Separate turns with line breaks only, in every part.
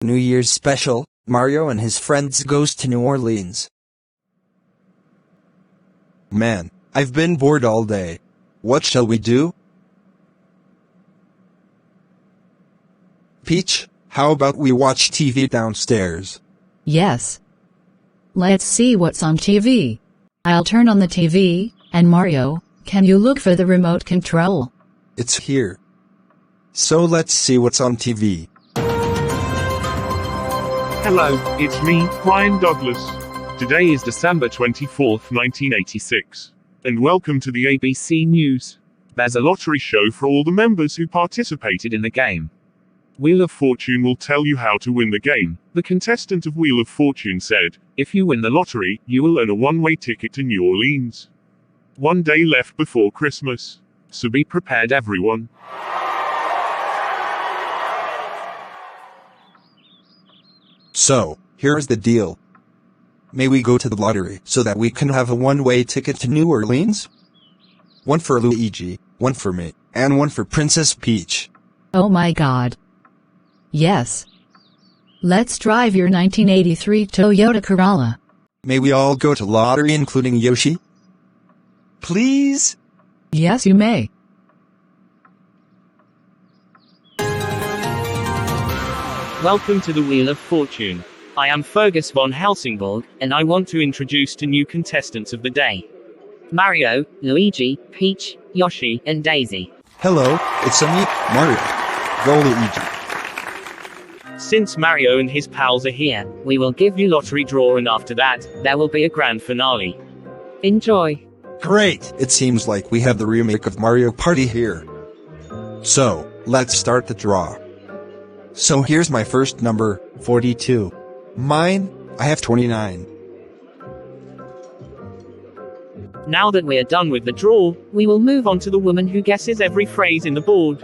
New Year's special, Mario and his friends goes to New Orleans.
Man, I've been bored all day. What shall we do? Peach, how about we watch TV downstairs?
Yes. Let's see what's on TV. I'll turn on the TV, and Mario, can you look for the remote control?
It's here. So let's see what's on TV.
Hello, it's me, Ryan Douglas. Today is December 24th, 1986. And welcome to the ABC News. There's a lottery show for all the members who participated in the game. Wheel of Fortune will tell you how to win the game. The contestant of Wheel of Fortune said, if you win the lottery, you will earn a one-way ticket to New Orleans. One day left before Christmas. So be prepared, everyone.
So, here's the deal. May we go to the lottery so that we can have a one-way ticket to New Orleans? One for Luigi, one for me, and one for Princess Peach.
Oh my god. Yes. Let's drive your 1983 Toyota Corolla.
May we all go to lottery including Yoshi? Please?
Yes, you may.
Welcome to the Wheel of Fortune. I am Fergus von Helsingborg, and I want to introduce the new contestants of the day. Mario, Luigi, Peach, Yoshi, and Daisy.
Hello, it's me, Mario. Go Luigi.
Since Mario and his pals are here, we will give you lottery draw, and after that, there will be a grand finale. Enjoy.
Great! It seems like we have the remake of Mario Party here. So, let's start the draw. So here's my first number, 42. Mine, I have 29.
Now that we are done with the draw, we will move on to the woman who guesses every phrase in the board.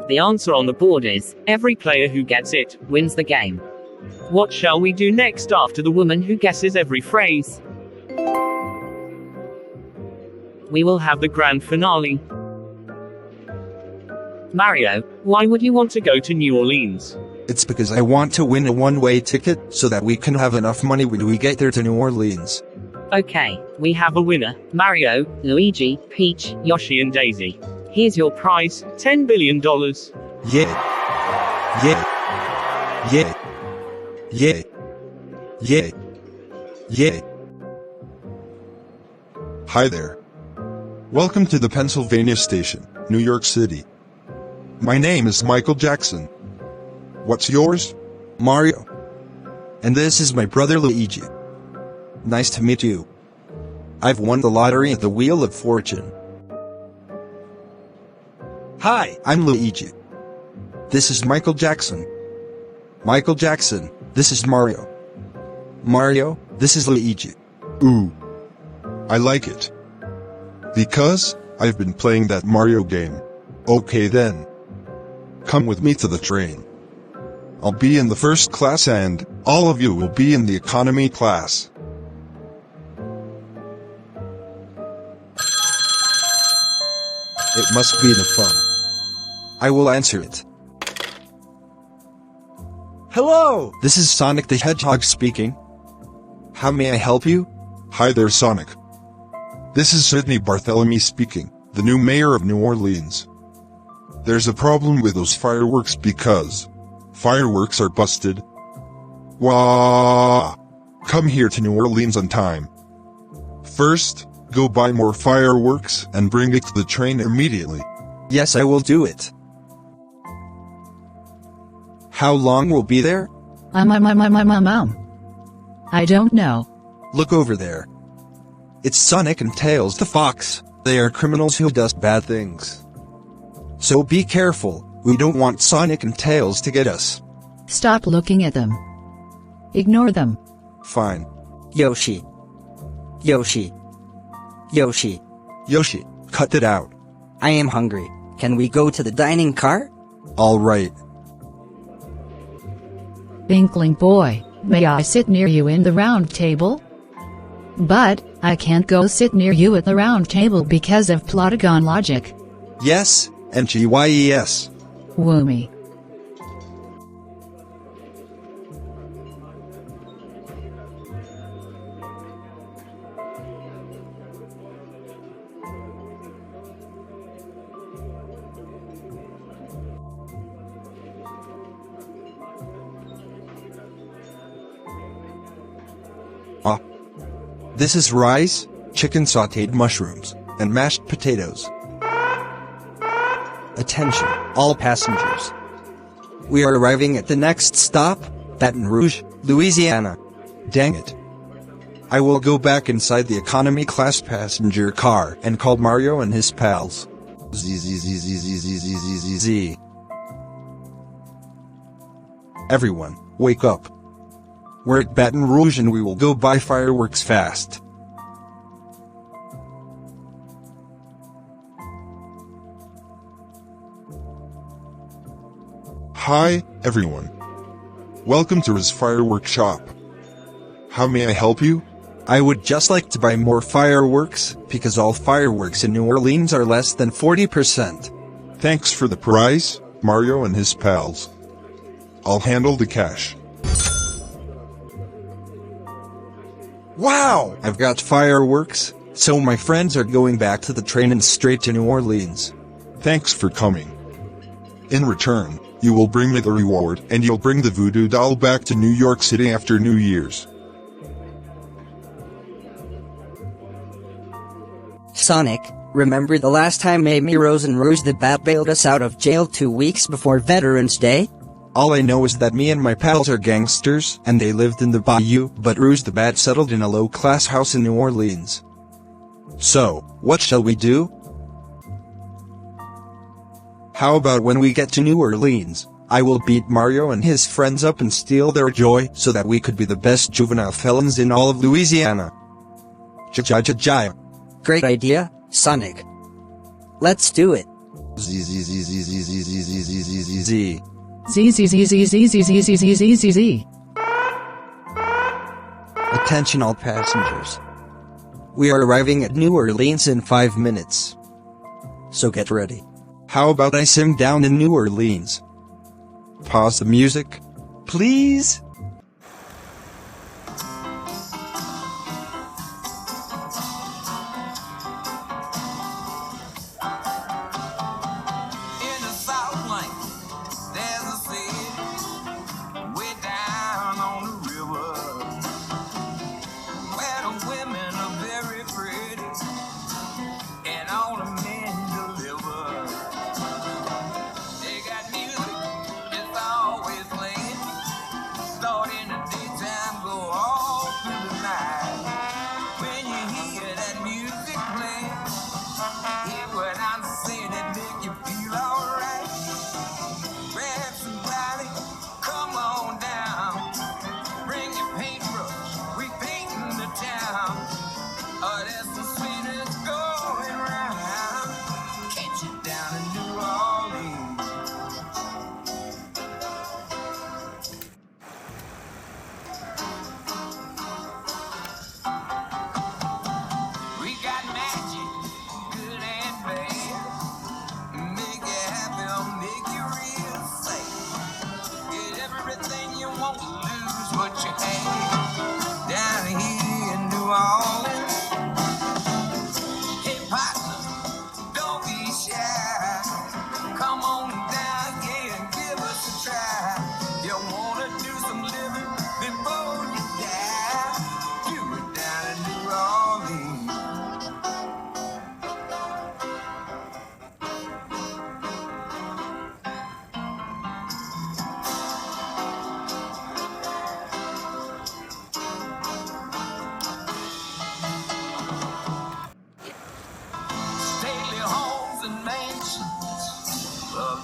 The answer on the board is, every player who gets it, wins the game. What shall we do next after the woman who guesses every phrase? We will have the grand finale. Mario, why would you want to go to New Orleans?
It's because I want to win a one-way ticket so that we can have enough money when we get there to New Orleans.
Okay, we have a winner. Mario, Luigi, Peach, Yoshi and Daisy. Here's your prize, $10 billion.
Yeah. Yeah. Yeah. Yeah. Yeah. Yeah. Hi there. Welcome to the Pennsylvania Station, New York City. My name is Michael Jackson. What's yours? Mario. And this is my brother Luigi. Nice to meet you. I've won the lottery at the Wheel of Fortune. Hi, I'm Luigi. This is Michael Jackson. Michael Jackson, this is Mario. Mario, this is Luigi. Ooh. I like it. Because, I've been playing that Mario game. Okay then. Come with me to the train. I'll be in the first class and all of you will be in the economy class. It must be the phone. I will answer it. Hello! This is Sonic the Hedgehog speaking. How may I help you? Hi there, Sonic. This is Sidney Barthélemy speaking, the new mayor of New Orleans. There's a problem with those fireworks because fireworks are busted. Wah! Come here to New Orleans on time. First, go buy more fireworks and bring it to the train immediately. Yes, I will do it. How long will be there?
I don't know.
Look over there. It's Sonic and Tails the fox. They are criminals who does bad things. So be careful, we don't want Sonic and Tails to get us.
Stop looking at them. Ignore them.
Fine.
Yoshi. Yoshi. Yoshi.
Yoshi, cut it out.
I am hungry. Can we go to the dining car?
All right.
Inkling boy, may I sit near you in the round table? But, I can't go sit near you at the round table because of Plotagon logic.
Yes, and GYES.
Woo me.
This is rice, chicken sautéed mushrooms, and mashed potatoes.
Attention, all passengers. We are arriving at the next stop, Baton Rouge, Louisiana.
Dang it. I will go back inside the economy class passenger car and call Mario and his pals. Z. Everyone, wake up. We're at Baton Rouge and we will go buy fireworks fast.
Hi, everyone. Welcome to his fireworks shop. How may I help you?
I would just like to buy more fireworks, because all fireworks in New Orleans are less than 40%.
Thanks for the prize, Mario and his pals. I'll handle the cash.
Wow! I've got fireworks, so my friends are going back to the train and straight to New Orleans.
Thanks for coming. In return, you will bring me the reward and you'll bring the voodoo doll back to New York City after New Year's.
Sonic, remember the last time Amy Rose and Rouge the Bat bailed us out of jail 2 weeks before Veterans Day?
All I know is that me and my pals are gangsters, and they lived in the bayou, but Rouge the Bat settled in a low-class house in New Orleans. So, what shall we do? How about when we get to New Orleans, I will beat Mario and his friends up and steal their joy so that we could be the best juvenile felons in all of Louisiana. Ja.
Great idea, Sonic. Let's do it.
Z.
Z.
Attention all passengers. We are arriving at New Orleans in 5 minutes. So get ready.
How about I sing down in New Orleans? Pause the music, please.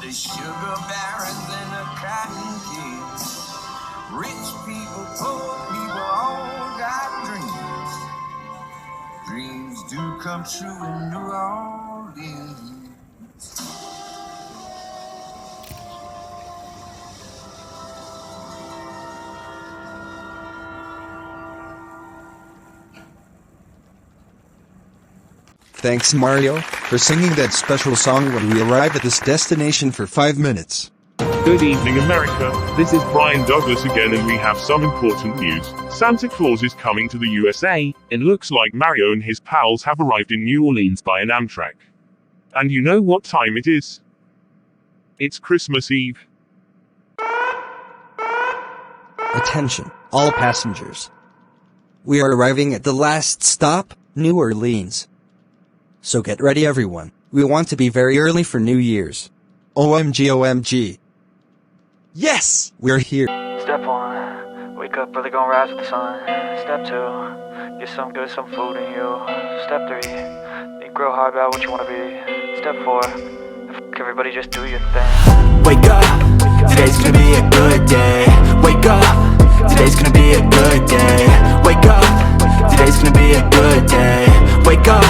The sugar barons and the cotton kids. Rich people, poor people, all got dreams. Dreams do come true in New Orleans.
Thanks Mario, for singing that special song when we arrive at this destination for 5 minutes.
Good evening America, this is Brian Douglas again and we have some important news. Santa Claus is coming to the USA, and looks like Mario and his pals have arrived in New Orleans by an Amtrak. And you know what time it is? It's Christmas Eve.
Attention, all passengers. We are arriving at the last stop, New Orleans. So get ready everyone, we want to be very early for New Year's. OMG OMG. Yes! We're here.
Step 1, wake up early, gonna rise with the sun. Step 2, get some food in you. Step 3, think real hard about what you wanna be. Step 4, everybody just do your thing.
Wake up, today's gonna be a good day. Wake up, today's gonna be a good day. Wake up, today's gonna be a good day. Wake up,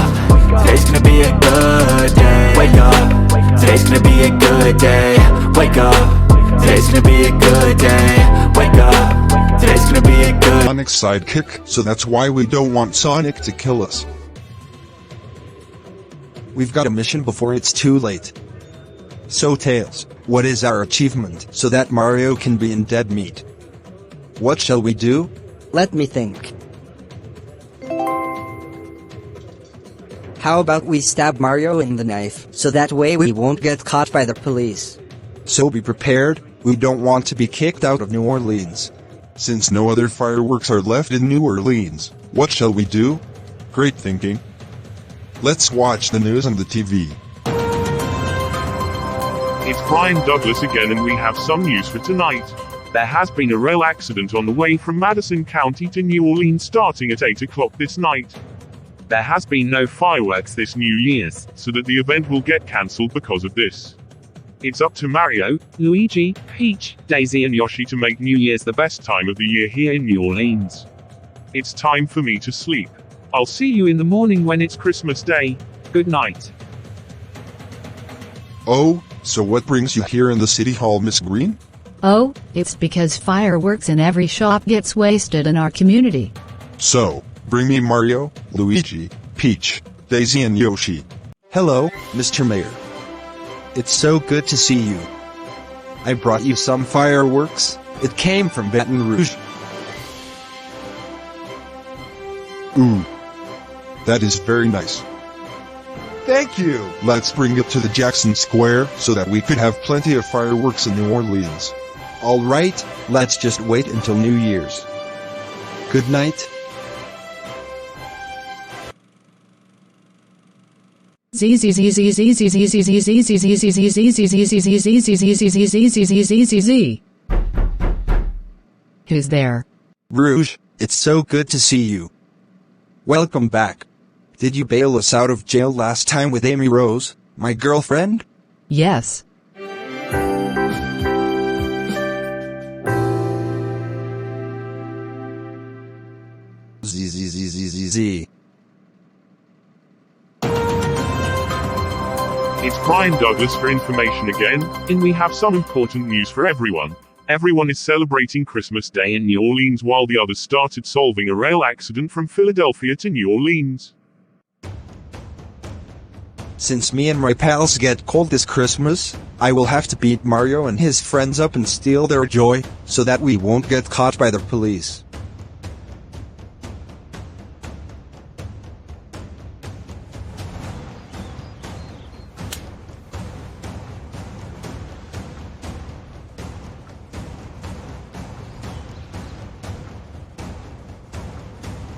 today's gonna be a good day. Wake up, today's gonna be a good day. Wake up, today's gonna be a good day. Wake up, today's gonna be a good.
Sonic's sidekick, so that's why we don't want Sonic to kill us.
We've got a mission before it's too late. So Tails, what is our achievement so that Mario can be in dead meat? What shall we do?
Let me think. How about we stab Mario in the knife, so that way we won't get caught by the police.
So be prepared, we don't want to be kicked out of New Orleans.
Since no other fireworks are left in New Orleans, what shall we do? Great thinking. Let's watch the news on the TV.
It's Brian Douglas again, and we have some news for tonight. There has been a rail accident on the way from Madison County to New Orleans starting at 8 o'clock this night. There has been no fireworks this New Year's, so that the event will get cancelled because of this. It's up to Mario, Luigi, Peach, Daisy and Yoshi to make New Year's the best time of the year here in New Orleans. It's time for me to sleep. I'll see you in the morning when it's Christmas Day. Good night.
Oh, so what brings you here in the City Hall, Miss Green?
Oh, it's because fireworks in every shop gets wasted in our community.
So, bring me Mario, Luigi, Peach, Daisy and Yoshi.
Hello, Mr. Mayor. It's so good to see you. I brought you some fireworks. It came from Baton Rouge.
Ooh. That is very nice.
Thank you.
Let's bring it to the Jackson Square so that we could have plenty of fireworks in New Orleans.
All right, let's just wait until New Year's. Good night.
Who's there?
Rouge, it's so good to see you. Welcome back. Did you bail us out of jail last time with Amy Rose, my girlfriend?
Yes.
Z.
It's Brian Douglas for information again, and we have some important news for everyone. Everyone is celebrating Christmas Day in New Orleans while the others started solving a rail accident from Philadelphia to New Orleans.
Since me and my pals get cold this Christmas, I will have to beat Mario and his friends up and steal their joy, so that we won't get caught by the police.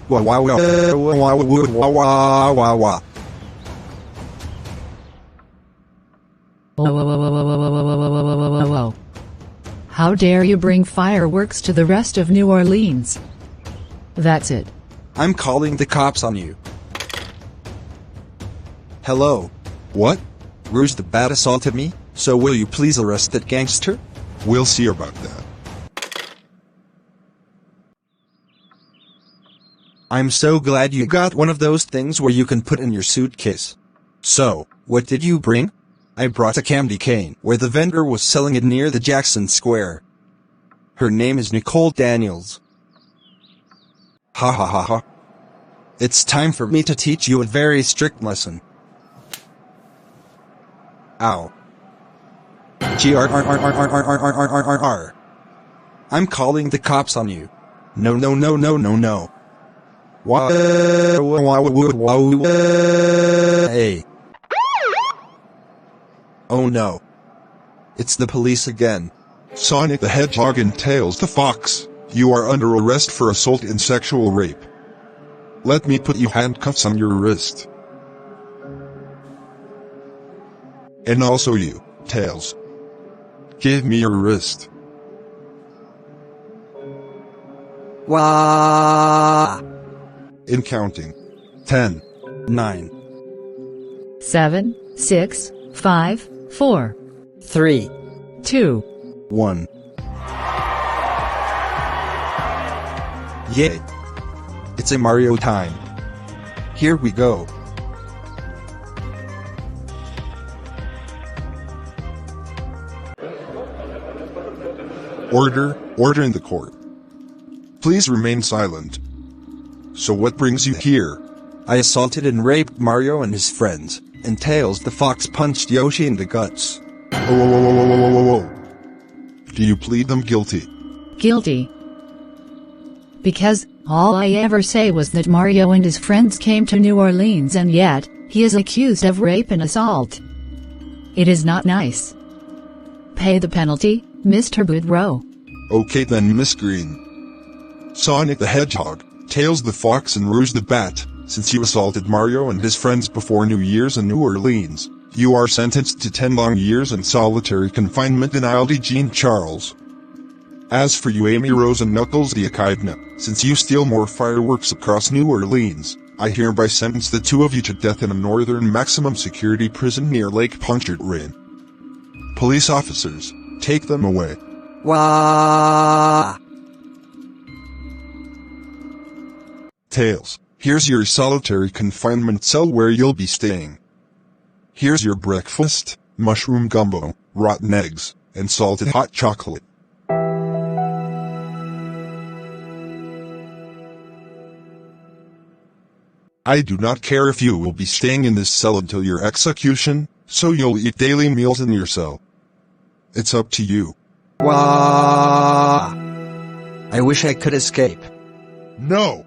Wah wah wah wah wah wah wah wah.
Whoa. How dare you bring fireworks to the rest of New Orleans? That's it.
I'm calling the cops on you. Hello.
What?
Rouge the Bat assaulted me, so will you please arrest that gangster?
We'll see about that.
I'm so glad you got one of those things where you can put in your suitcase. So, what did you bring? I brought a candy cane where the vendor was selling it near the Jackson Square. Her name is Nicole Daniels. Ha ha ha ha. It's time for me to teach you a very strict lesson. Ow. GRRRRRRRRRRRRR. I'm calling the cops on you. No no no no no no. Hey. Oh no. It's the police again.
Sonic the Hedgehog and Tails the Fox, you are under arrest for assault and sexual rape. Let me put you handcuffs on your wrist. And also you, Tails. Give me your wrist.
Wah!
In counting. 10,
9,
7, 6, 5, 4,
3.
2,
1. Yay! It's a Mario time. Here we go.
Order in the court. Please remain silent. So what brings you here?
I assaulted and raped Mario and his friends, and Tails the fox punched Yoshi in the guts.
Whoa. Do you plead them guilty?
guilty. Because all I ever say was that Mario and his friends came to New Orleans, and yet he is accused of rape and assault. It is not nice. Pay the penalty, Mr. Boudreaux.
Okay then, Miss Green. Sonic the Hedgehog, Tails the Fox and Rouge the Bat, since you assaulted Mario and his friends before New Year's in New Orleans, you are sentenced to 10 long years in solitary confinement in Ile de Jean Charles. As for you, Amy Rose and Knuckles the Echidna, since you steal more fireworks across New Orleans, I hereby sentence the two of you to death in a northern maximum security prison near Lake Pontchartrain. Police officers, take them away.
Wah!
Tails, here's your solitary confinement cell where you'll be staying. Here's your breakfast, mushroom gumbo, rotten eggs, and salted hot chocolate. I do not care if you will be staying in this cell until your execution, so you'll eat daily meals in your cell. It's up to you.
Wah! I wish I could escape.
No!